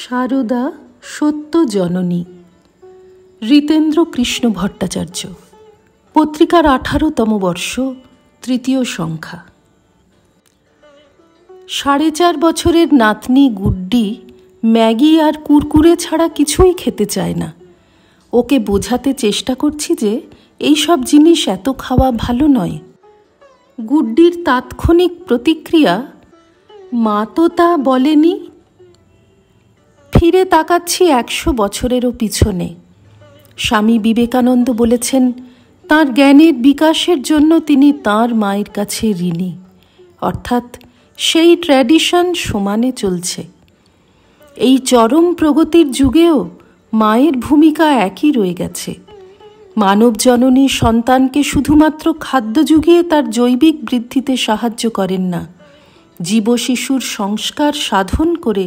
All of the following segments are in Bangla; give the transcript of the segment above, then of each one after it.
সারদা সত্য জননী। ঋতেন্দ্র কৃষ্ণ ভট্টাচার্য। পত্রিকার 18তম বর্ষ, 3য় সংখ্যা। 4.5 বছরের নাতনি গুড্ডি ম্যাগি আর কুরকুরে ছাড়া কিছুই খেতে চায় না। ওকে বোঝাতে চেষ্টা করছি যে এই সব জিনিস এত খাওয়া ভালো নয়। গুড্ডির তাৎক্ষণিক প্রতিক্রিয়া, মা তো তা বলেনি। ফিরে তাকাচ্ছি 100 বছরেরও পিছনে। স্বামী বিবেকানন্দ বলেছেন, তাঁর জ্ঞানের বিকাশের জন্য তিনি তাঁর মায়ের কাছে ঋণী, অর্থাৎ সেই ট্র্যাডিশন সমানে চলছে। এই চরম প্রগতির যুগেও মায়ের ভূমিকা একই রয়ে গেছে। মানব জননী সন্তানকে শুধুমাত্র খাদ্য জুগিয়ে তার জৈবিক বৃদ্ধিতে সাহায্য করেন না, জীব শিশুর সংস্কার সাধন করে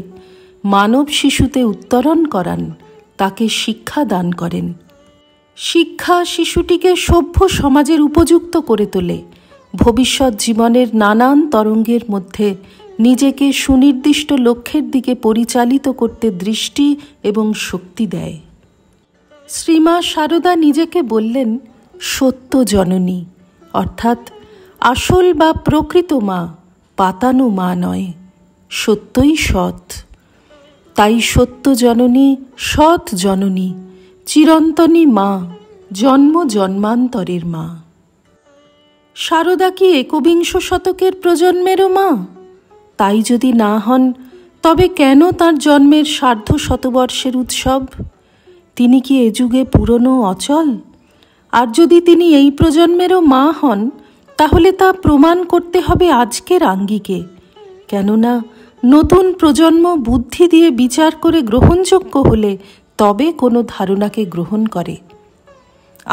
মানব শিশুতে উত্তরণ করান, তাকে শিক্ষা দান করেন। শিক্ষা শিশুটিকে সভ্য সমাজের উপযুক্ত করে তোলে, ভবিষ্যৎ জীবনের নানান তরঙ্গের মধ্যে নিজেকে সুনির্দিষ্ট লক্ষ্যের দিকে পরিচালিত করতে দৃষ্টি এবং শক্তি দেয়। শ্রীমা সারদা নিজেকে বললেন সত্য জননী, অর্থাৎ আসল বা প্রকৃত মা, পাতানো মা নয়, সত্যই সৎ। তাই সত্য জননী, সৎ জননী, চিরন্তনী মা, জন্ম জন্মান্তরের মা। সারদা কি একবিংশ শতকের প্রজন্মেরও মা? তাই যদি না হন, তবে কেন তাঁর জন্মের সার্ধ শতবর্ষের উৎসব? তিনি কি এ যুগে পুরনো অচল? আর যদি তিনি এই প্রজন্মেরও মা হন, তাহলে তা প্রমাণ করতে হবে আজকের আঙ্গিকে। কেননা নতুন প্রজন্ম বুদ্ধি দিয়ে বিচার করে গ্রহণযোগ্য হলে তবে কোনো ধারণাকে গ্রহণ করে।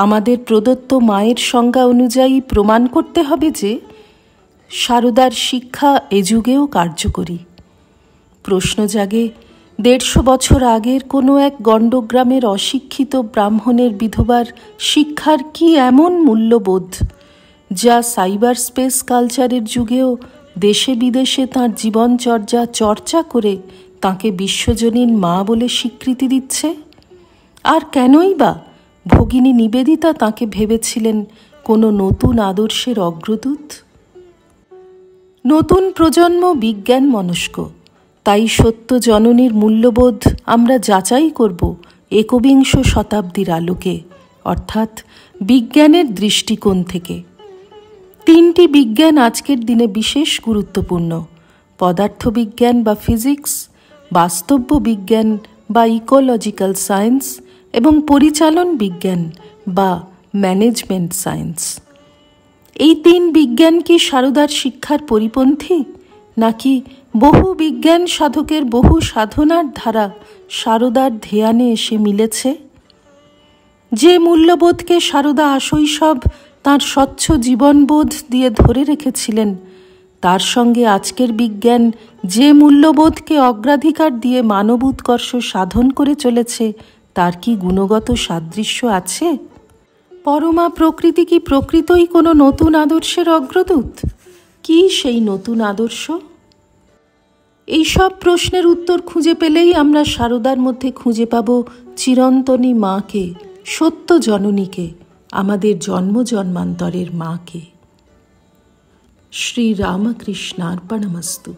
আমাদের প্রদত্ত মায়ের সংজ্ঞা অনুযায়ী প্রমাণ করতে হবে যে সারদার শিক্ষা এ যুগেও কার্যকরী। প্রশ্ন জাগে, 150 বছর আগের কোনো এক গণ্ডগ্রামের অশিক্ষিত ব্রাহ্মণের বিধবার শিক্ষার কি এমন মূল্যবোধ, যা সাইবার স্পেস কালচারের যুগেও দেশে বিদেশে তাঁর জীবনচর্যা চর্চা করে তাঁকে বিশ্বজনীন মা বলে স্বীকৃতি দিচ্ছে? আর কেনই বা ভগিনী নিবেদিতা তাঁকে ভেবেছিলেন কোনো নতুন আদর্শের অগ্রদূত? নতুন প্রজন্ম বিজ্ঞান মনস্ক, তাই সত্য জননীর মূল্যবোধ আমরা যাচাই করব একবিংশ শতাব্দীর আলোকে, অর্থাৎ বিজ্ঞানের দৃষ্টিকোণ থেকে। 3টি বিজ্ঞান আজকের দিনে বিশেষ গুরুত্বপূর্ণ: পদার্থবিজ্ঞান বা ফিজিক্স, বাস্তব্য বিজ্ঞান বা ইকোলজিক্যাল সায়েন্স এবং পরিচালন বিজ্ঞান বা ম্যানেজমেন্ট সায়েন্স। এই 3 বিজ্ঞান কি সারদার শিক্ষার পরিপন্থী, নাকি বহু বিজ্ঞান সাধকের বহু সাধনার ধারা সারদার ধ্যানে এসে মিলেছে? যে মূল্যবোধকে সারদা আশৈশব তাঁর স্বচ্ছ জীবনবোধ দিয়ে ধরে রেখেছিলেন, তার সঙ্গে আজকের বিজ্ঞান যে মূল্যবোধকে অগ্রাধিকার দিয়ে মানব উৎকর্ষ সাধন করে চলেছে, তার কি গুণগত সাদৃশ্য আছে? পরমা প্রকৃতি কি প্রকৃতই কোনো নতুন আদর্শের অগ্রদূত? কি সেই নতুন আদর্শ? এই সব প্রশ্নের উত্তর খুঁজে পেলেই আমরা সারদার মধ্যে খুঁজে পাব চিরন্তনী মাকে, সত্য জননীকে, আমাদের জন্ম জন্মান্তরের মাকে। শ্রী রামকৃষ্ণার্পণমস্তু।